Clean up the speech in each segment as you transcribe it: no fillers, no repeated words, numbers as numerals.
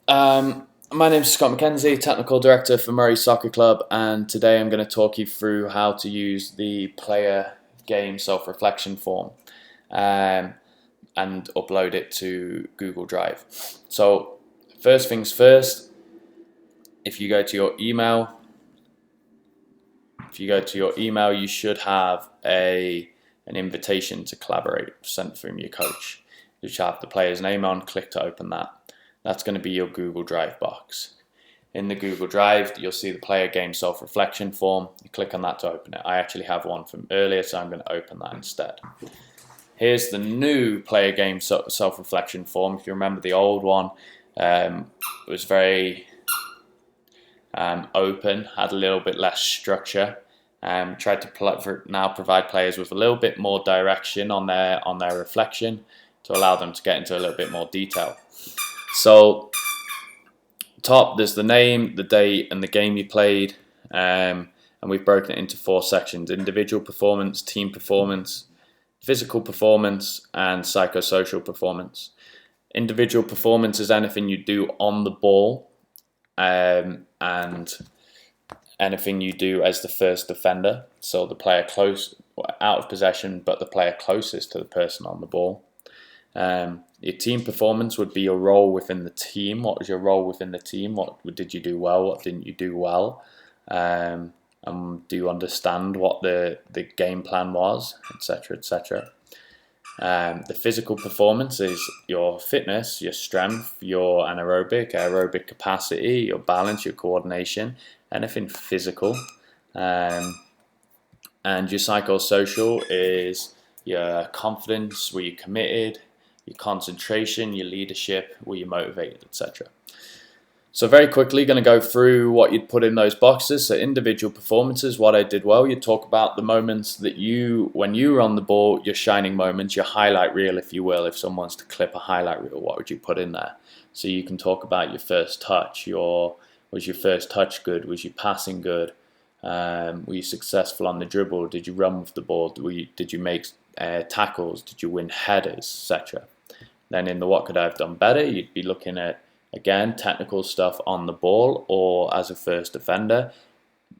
My name is Scott McKenzie, Technical Director for Murray Soccer Club, and today I'm going to talk you through how to use the player game self-reflection form um, and upload it to Google Drive. So, first things first, if you go to your email, you should have an invitation to collaborate sent from your coach. You should have the player's name on, click to open that. That's going to be your Google Drive box. In the Google Drive, you'll see the player game self-reflection form. You click on that to open it. I actually have one from earlier, so I'm going to open that instead. Here's the new player game self-reflection form. If you remember the old one, it was very open, had a little bit less structure. Tried to now provide players with a little bit more direction on their reflection to allow them to get into a little bit more detail. So top, there's the name, the date, and the game you played, and we've broken it into 4 sections: individual performance, team performance, physical performance, and psychosocial performance. Individual performance is anything you do on the ball, and anything you do as the first defender, so the player close out of possession, but the player closest to the person on the ball. Your team performance would be your role within the team. What was your role within the team? What did you do well? What didn't you do well? And do you understand what the game plan was, etc., etc. The physical performance is your fitness, your strength, your aerobic capacity, your balance, your coordination, anything physical. And your psychosocial is your confidence, were you committed, your concentration, your leadership, were you motivated, etc. So very quickly, going to go through what you'd put in those boxes. So individual performances, what I did well. You talk about the moments that when you were on the ball, your shining moments, your highlight reel, if you will. If someone's to clip a highlight reel, what would you put in there? So you can talk about your first touch. Was your first touch good? Was your passing good? Were you successful on the dribble? Did you run with the ball? Did you make tackles? Did you win headers, etc.? Then in the what could I have done better, you'd be looking at, again, technical stuff on the ball or as a first defender.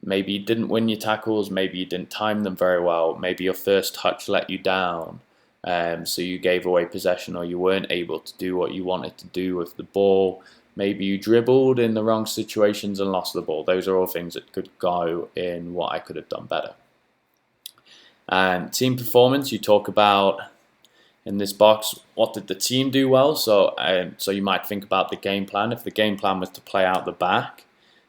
Maybe you didn't win your tackles, maybe you didn't time them very well, maybe your first touch let you down, so you gave away possession or you weren't able to do what you wanted to do with the ball. Maybe you dribbled in the wrong situations and lost the ball. Those are all things that could go in what I could have done better. Team performance, you talk about in this box, what did the team do well? So you might think about the game plan. If the game plan was to play out the back,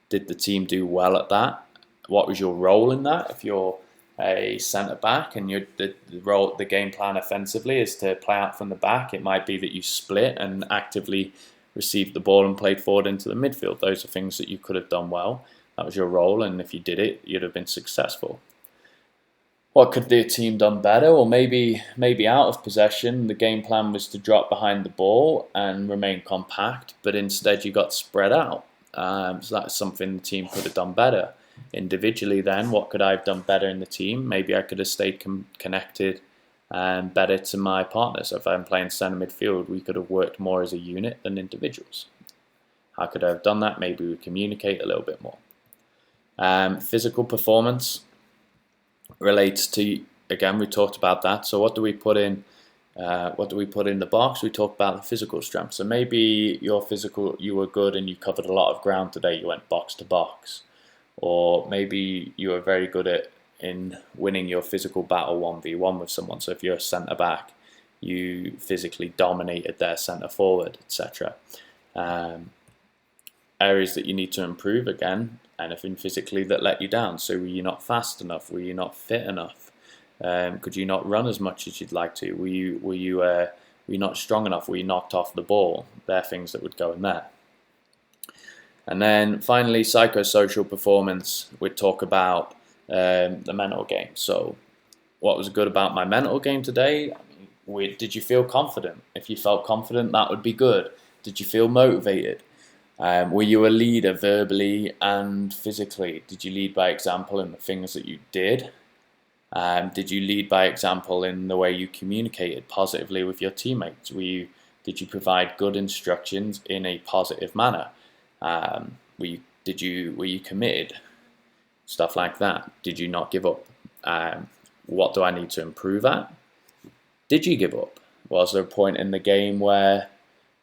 did the team do well at that? What was your role in that? If you're a centre back and the game plan offensively is to play out from the back, it might be that you split and actively received the ball and played forward into the midfield. Those are things that you could have done well. That was your role, and if you did it, you'd have been successful. What could the team done better? Well, maybe out of possession, the game plan was to drop behind the ball and remain compact, but instead you got spread out. So that's something the team could have done better. Individually then, what could I have done better in the team? Maybe I could have stayed connected and better to my partner. So if I'm playing centre midfield, we could have worked more as a unit than individuals. How could I have done that? Maybe we communicate a little bit more. Physical performance relates to, again, we talked about that. So what do we put in? What do we put in the box? We talk about the physical strength. So maybe you were good and you covered a lot of ground today. You went box to box, or maybe you were very good in winning your physical battle 1v1 with someone. So if you're a centre back, you physically dominated their centre forward, etc. Areas that you need to improve, again, anything physically that let you down. So were you not fast enough? Were you not fit enough? Could you not run as much as you'd like to? Were you not strong enough? Were you knocked off the ball? They're things that would go in there. And then finally, psychosocial performance. We'd talk about the mental game. So what was good about my mental game today? Did you feel confident? If you felt confident, that would be good. Did you feel motivated? Were you a leader verbally and physically? Did you lead by example in the things that you did? Did you lead by example in the way you communicated positively with your teammates? Did you provide good instructions in a positive manner? Were you committed? Stuff like that. Did you not give up? What do I need to improve at? Did you give up? Was there a point in the game where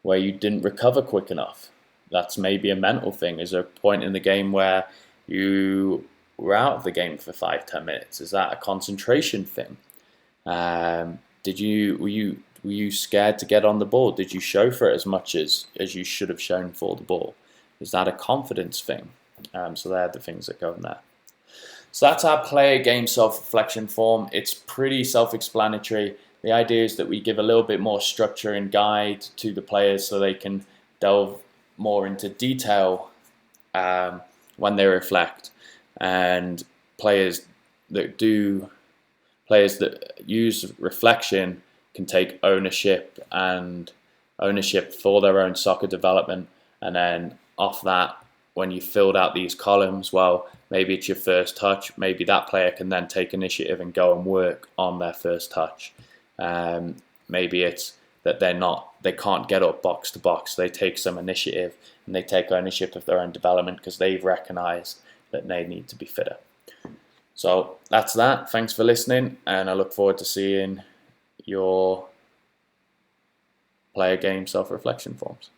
you didn't recover quick enough? That's maybe a mental thing. Is there a point in the game where you were out of the game for 5-10 minutes? Is that a concentration thing? Were you scared to get on the ball? Did you show for it as much as you should have shown for the ball? Is that a confidence thing? So they're the things that go in there. So that's our player game self-reflection form. It's pretty self-explanatory. The idea is that we give a little bit more structure and guide to the players so they can delve more into detail when they reflect. And players that use reflection can take ownership for their own soccer development, and then off that, when you filled out these columns, well, maybe it's your first touch. Maybe that player can then take initiative and go and work on their first touch. Maybe it's that they can't get up box to box. They take some initiative and they take ownership of their own development because they've recognised that they need to be fitter. So that's that. Thanks for listening, and I look forward to seeing your player game self-reflection forms.